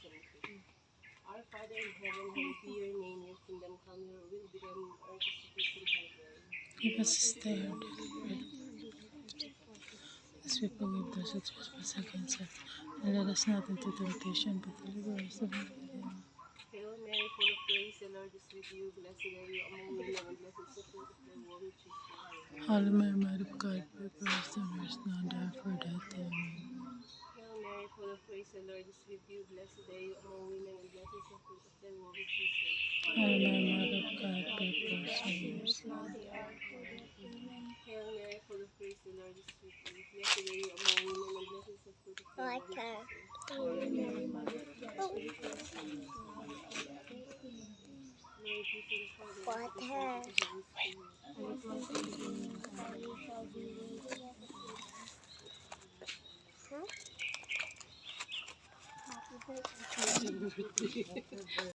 Our Father in heaven, hallowed be your name, your kingdom come, your will be done on earth as it is in heaven. Give us this day our daily bread. As we forgive those who trespass against us. And let us not into temptation, but deliver us from evil. Hail Mary, full of grace, the Lord is with you. Blessed are you among women, and blessed is the fruit of thy womb, Jesus. Holy Mary, Mother of God, pray for us sinners, now and at our death. Amen. Hail Mary, full of grace, the Lord is with you. Blessed are you among women, and blessed is the fruit of thy womb, Jesus. Holy Mary, Mother of God, pray for us sinners. Hail Mary, full of grace, the Lord is with you. Blessed are you among women, and blessed is the fruit of thy womb, Jesus. Holy Mary, Mother of God, pray for us sinners, now and at our death. Amen. Glory be to the Father, and to the Son, and to the Holy Spirit. As it was in the beginning, is now, and shall be, world without end. Happy birthday.